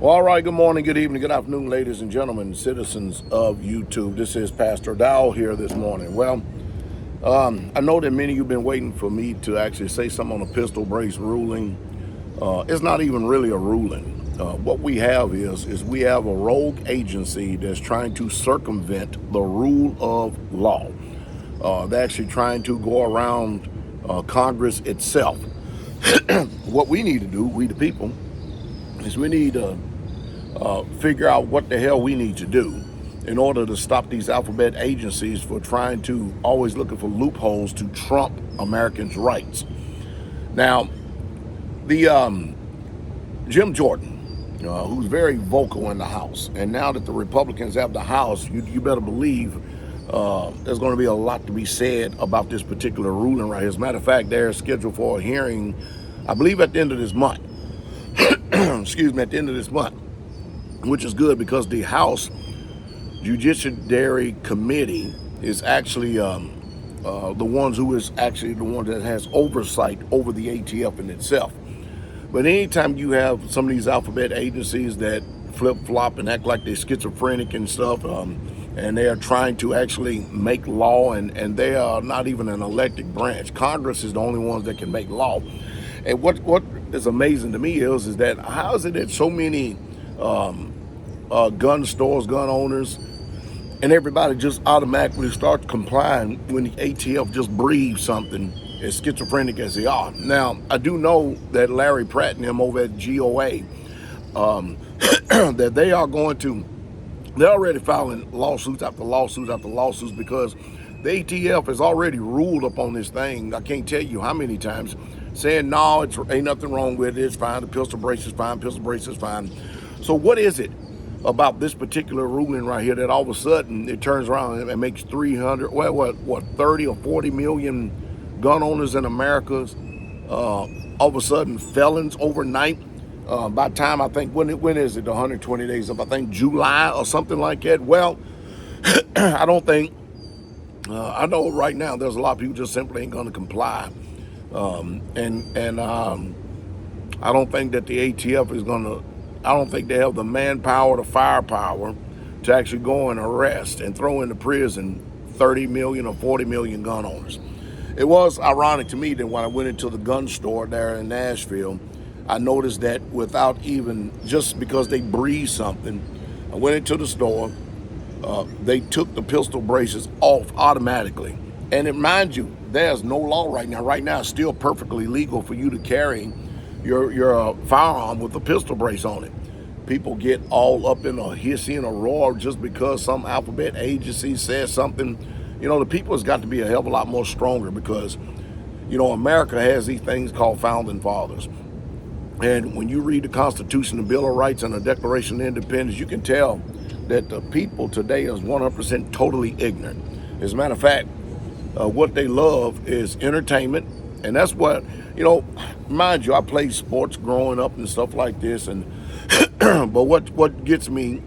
Well, all right, good morning, good evening, good afternoon, ladies and gentlemen, citizens of YouTube. This is Pastor Dowell here this morning. Well, I know that many of you have been waiting for me to actually say something on the pistol brace ruling. It's not even really a ruling. What we have is we have a rogue agency that's trying to circumvent the rule of law. They're actually trying to go around Congress itself. What we need to do, we the people, is we need to figure out what the hell we need to do in order to stop these alphabet agencies for trying to always looking for loopholes to trump Americans' rights. Now, the Jim Jordan, who's very vocal in the House, and now that the Republicans have the House, you better believe there's going to be a lot to be said about this particular ruling right here. As a matter of fact, they're scheduled for a hearing, I believe, at the end of this month. Excuse me, at the end of this month, which is good because the House Judiciary Committee is actually the one that has oversight over the ATF in itself. But anytime you have some of these alphabet agencies that flip-flop and act like they're schizophrenic and stuff, and they are trying to actually make law, and they are not even an elected branch. Congress is the only ones that can make law. And what is amazing to me is that how is it that so many gun stores, gun owners, and everybody just automatically starts complying when the ATF just breathes something as schizophrenic as they are. Now, I do know that Larry Pratt and them over at GOA, that they're already filing lawsuits after lawsuits after lawsuits because the ATF has already ruled upon this thing. I can't tell you how many times, saying, no, ain't nothing wrong with it, it's fine, the pistol brace is fine, pistol brace is fine. So what is it about this particular ruling right here that all of a sudden it turns around and makes 30 or 40 million gun owners in America all of a sudden felons overnight? By the time, I think, when is it, 120 days up, I think July or something like that. Well, I don't think, I know right now there's a lot of people just simply ain't going to comply. I don't think that the ATF is going to, I don't think they have the manpower, the firepower to actually go and arrest and throw into prison 30 million or 40 million gun owners. It was ironic to me that when I went into the gun store there in Nashville, I noticed that without even, just because they breathed something, I went into the store, they took the pistol braces off automatically. And mind you, there's no law right now. Right now, it's still perfectly legal for you to carry your firearm with a pistol brace on it. People get all up in a hissy and a roar just because some alphabet agency says something. The people has got to be a hell of a lot more stronger because, America has these things called founding fathers. And when you read the Constitution, the Bill of Rights, and the Declaration of Independence, you can tell that the people today is 100% totally ignorant. As a matter of fact, what they love is entertainment. And that's what, mind you, I played sports growing up and stuff like this. And but what gets me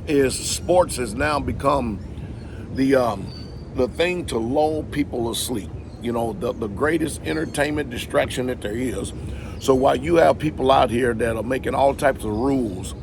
is sports has now become the thing to lull people asleep. The greatest entertainment distraction that there is. So while you have people out here that are making all types of rules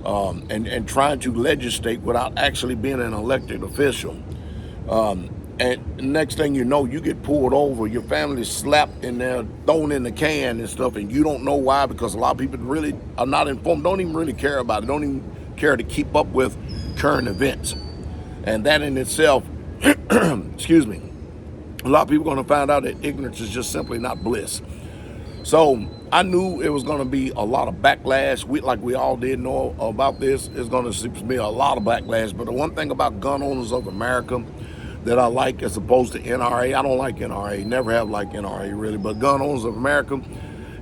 and trying to legislate without actually being an elected official, and next thing you know, you get pulled over, your family's slapped and they're thrown in the can and stuff, and you don't know why, because a lot of people really are not informed, don't even really care about it, don't even care to keep up with current events. And that in itself, excuse me, a lot of people are going to find out that ignorance is just simply not bliss. So I knew it was going to be a lot of backlash. We all did know about this. It's going to be a lot of backlash. But the one thing about gun owners of America that I like, as opposed to NRA, I don't like NRA, never have liked NRA really, but gun owners of America,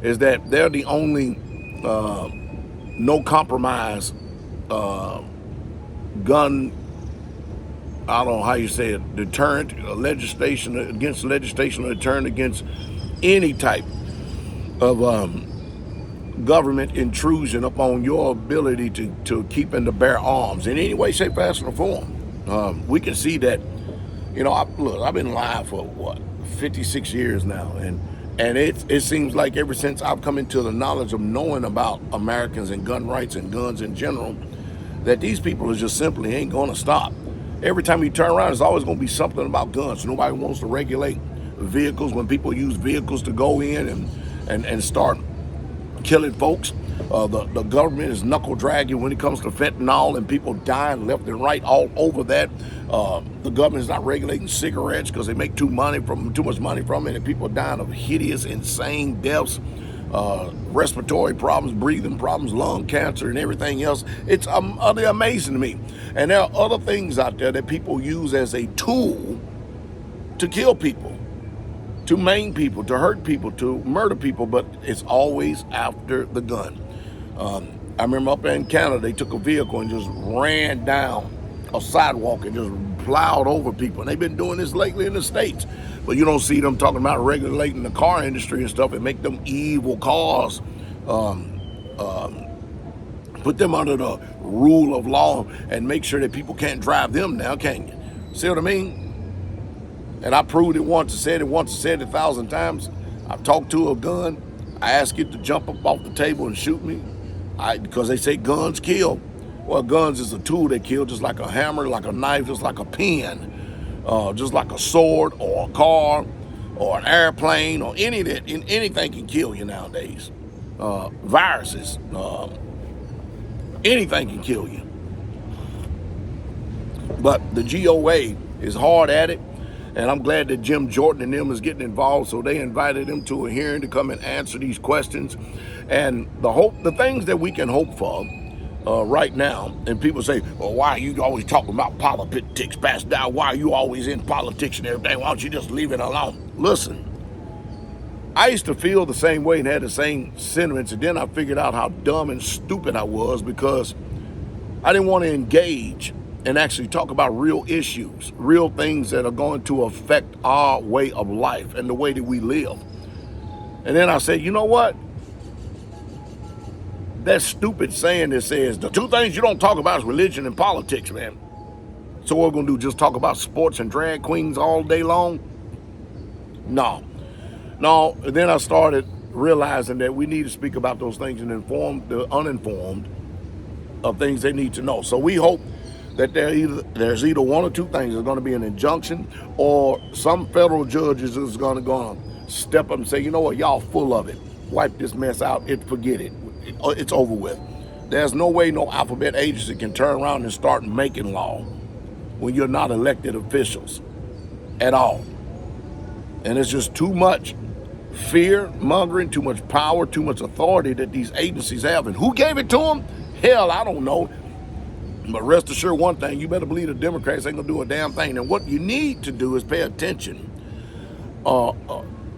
is that they're the only no compromise gun, I don't know how you say it, deterrent legislation or deterrent against any type of government intrusion upon your ability to keep and to bear arms in any way, shape, fashion, or form. We can see that, I've been alive for 56 years now, and And it seems like ever since I've come into the knowledge of knowing about Americans and gun rights and guns in general, that these people just simply ain't going to stop. Every time you turn around, there's always going to be something about guns. Nobody wants to regulate vehicles when people use vehicles to go in and start killing folks. The government is knuckle dragging when it comes to fentanyl and people dying left and right all over that. The government is not regulating cigarettes because they make too much money from it, and people are dying of hideous, insane deaths, respiratory problems, breathing problems, lung cancer, and everything else. It's utterly amazing to me. And there are other things out there that people use as a tool to kill people, to maim people, to hurt people, to murder people, but it's always after the gun. I remember up in Canada, they took a vehicle and just ran down a sidewalk and just plowed over people. And they've been doing this lately in the States. But you don't see them talking about regulating the car industry and stuff and make them evil cars, put them under the rule of law and make sure that people can't drive them now, can you? See what I mean? And I proved it once, said it 1,000 times. I've talked to a gun. I asked it to jump up off the table and shoot me. Because they say guns kill. Well, guns is a tool that kill, just like a hammer, like a knife, just like a pen, just like a sword or a car or an airplane or anything can kill you nowadays. Viruses, anything can kill you. But the GOA is hard at it. And I'm glad that Jim Jordan and them is getting involved. So they invited him to a hearing to come and answer these questions. And the things that we can hope for right now, and people say, well, why are you always talking about politics, Pastor Dowell? Why are you always in politics and everything? Why don't you just leave it alone? Listen, I used to feel the same way and had the same sentiments. And then I figured out how dumb and stupid I was because I didn't want to engage and actually talk about real issues, real things that are going to affect our way of life and the way that we live. And then I said, you know what? That stupid saying that says, the two things you don't talk about is religion and politics, man. So what we're going to do, just talk about sports and drag queens all day long? No. And then I started realizing that we need to speak about those things and inform the uninformed of things they need to know. So we hope that there's either one or two things. There's going to be an injunction, or some federal judges is going to step up and say, you know what, y'all full of it. Wipe this mess out. Forget it. It's over with. There's no way no alphabet agency can turn around and start making law when you're not elected officials at all. And it's just too much fear mongering, too much power, too much authority that these agencies have. And who gave it to them? Hell, I don't know. But rest assured one thing, you better believe the Democrats ain't gonna do a damn thing. And what you need to do is pay attention on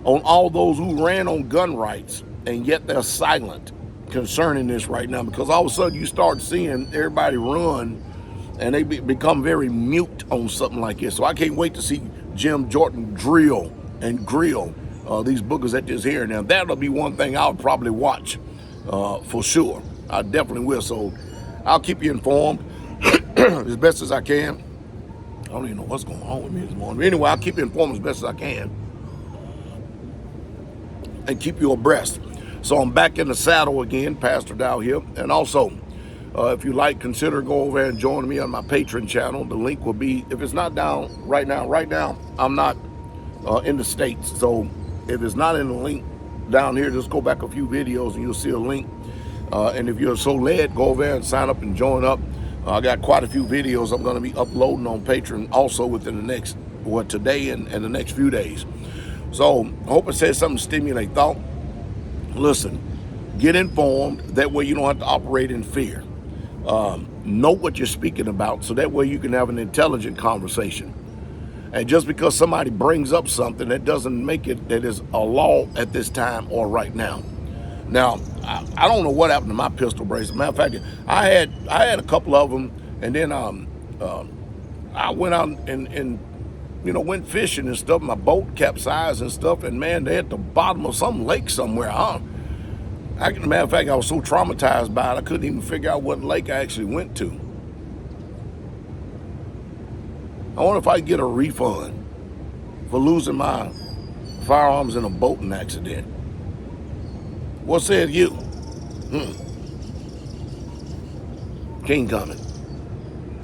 all those who ran on gun rights, and yet they're silent concerning this right now, because all of a sudden you start seeing everybody run and they become very mute on something like this. So I can't wait to see Jim Jordan drill and grill these boogers at this hearing. Now that'll be one thing I'll probably watch for sure. I definitely will. So I'll keep you informed as best as I can. I don't even know what's going on with me this morning. But anyway, I'll keep you informed as best as I can and keep you abreast. So I'm back in the saddle again, Pastor Dowell here. And also, if you like, consider go over and join me on my Patreon channel. The link will be, if it's not down right now, I'm not in the States. So if it's not in the link down here, just go back a few videos and you'll see a link. And if you're so led, go over there and sign up and join up. I got quite a few videos I'm going to be uploading on Patreon also within the next, today and the next few days. So I hope it says something to stimulate thought. Listen, get informed. That way you don't have to operate in fear. Know what you're speaking about, so that way you can have an intelligent conversation. And just because somebody brings up something, that doesn't make it that is a law at this time or right now. Now, I don't know what happened to my pistol bracelet. Matter of fact, I had a couple of them, and then I went out and went fishing and stuff. My boat capsized and stuff, and man, they're at the bottom of some lake somewhere. Matter of fact, I was so traumatized by it, I couldn't even figure out what lake I actually went to. I wonder if I could get a refund for losing my firearms in a boating accident. What said you? King coming.